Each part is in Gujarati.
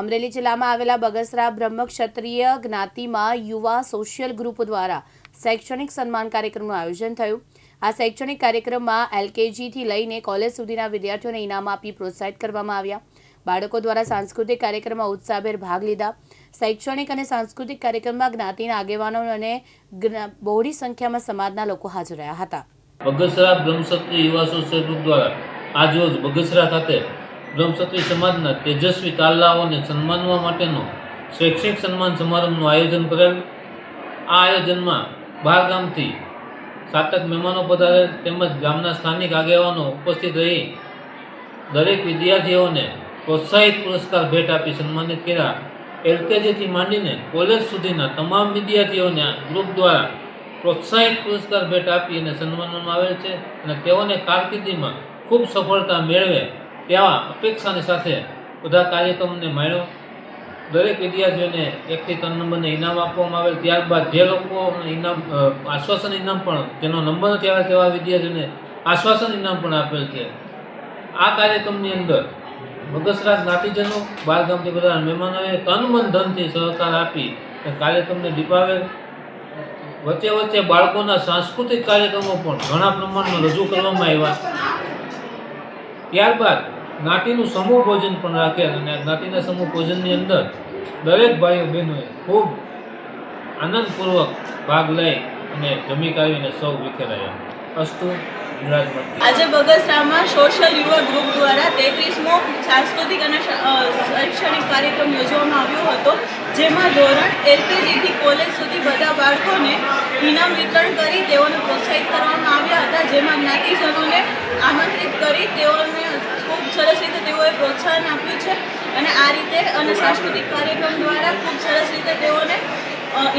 અમરેલી જિલ્લામાં આવેલા બગસરા બ્રહ્મક્ષત્રિય જ્ઞાતિમાં યુવા સોશિયલ ગ્રુપ દ્વારા શૈક્ષણિક સન્માન કાર્યક્રમનું આયોજન થયું। આ શૈક્ષણિક કાર્યક્રમમાં એલકેજીથી લઈને કોલેજ સુધીના વિદ્યાર્થીઓને ઇનામ આપી પ્રોત્સાહિત કરવામાં આવ્યા। બાળકો દ્વારા સાંસ્કૃતિક કાર્યક્રમમાં ઉત્સાહભેર ભાગ લીધા। શૈક્ષણિક અને સાંસ્કૃતિક કાર્યક્રમમાં જ્ઞાતિના આગેવાનો અને બહોળી સંખ્યામાં સમાજના લોકો હાજર રહ્યા હતા। બગસરા બ્રહ્મક્ષત્રિય યુવા સોશિયલ ગ્રુપ દ્વારા આજરોજ બગસરા ખાતે બ્રહ્મક્ષત્રિય સમાજના તેજસ્વી તારલાઓને સન્માનવા માટેનો શૈક્ષણિક સન્માન સમારંભનું આયોજન કરેલ। આ આયોજનમાં બહાર ગામથી સાતક મહેમાનો પધારેલ તેમજ ગામના સ્થાનિક આગેવાનો ઉપસ્થિત રહી દરેક વિદ્યાર્થીઓને પ્રોત્સાહિત પુરસ્કાર ભેટ આપી સન્માનિત કર્યા। એલકેજીથી માંડીને કોલેજ સુધીના તમામ વિદ્યાર્થીઓને ગ્રુપ દ્વારા પ્રોત્સાહિત પુરસ્કાર ભેટ આપી અને સન્માનવામાં આવેલ છે અને તેઓને કારકિર્દીમાં ખૂબ સફળતા મેળવે તેવા અપેક્ષાની સાથે બધા કાર્યક્રમને માણ્યો। દરેક વિદ્યાર્થીઓને 1 થી 3 નંબરને ઇનામ આપવામાં આવેલ। ત્યારબાદ જે લોકો ઇનામ આશ્વાસન ઇનામ પણ જેનો નંબર નથી આવે તેવા વિદ્યાર્થીઓને આશ્વાસન ઇનામ પણ આપેલ છે। આ કાર્યક્રમની અંદર બગસરા જ્ઞાતિજનો બહાર ગામથી બધા મહેમાનોએ તન મન ધનથી સહકાર આપી કાર્યક્રમને દીપાવેલ। વચ્ચે વચ્ચે બાળકોના સાંસ્કૃતિક કાર્યક્રમો પણ ઘણા પ્રમાણમાં રજૂ કરવામાં આવ્યા। ત્યારબાદ જ્ઞાતિનું સમૂહ ભોજન પણ રાખેલ અને જ્ઞાતિના સમૂહ ભોજનની અંદર દરેક ભાઈઓ બહેનોએ ખૂબ આનંદપૂર્વક ભાગ લઈ અને જમી કાઢીને સૌ વિખેરાયા। અસ્તુ આજે બગસરામાં સોશિયલ યુવા ગ્રુપ દ્વારા 33મો સાંસ્કૃતિક અને શૈક્ષણિક કાર્યક્રમ યોજવામાં આવ્યો હતો, જેમાં ધોરણ એલકેજીથી કોલેજ સુધી બધા બાળકોને ઇનામ વિતરણ કરી તેઓને પ્રોત્સાહિત કરવામાં આવ્યા હતા, જેમાં જ્ઞાતિજનોને આમંત્રિત કરી તેઓને ખૂબ સરસ રીતે તેઓએ પ્રોત્સાહન આપ્યું છે અને આ રીતે અને સાંસ્કૃતિક કાર્યક્રમ દ્વારા ખૂબ સરસ રીતે તેઓને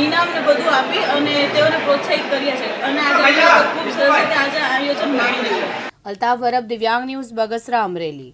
ઇનામને બધું આપી અને તેઓને પ્રોત્સાહિત કર્યા છે અને આજે ખૂબ સરસ રીતે આજે આયોજન માણી છે। અલ્તાફ વરબ, દિવ્યાંગ ન્યૂઝ, બગસરા, અમરેલી।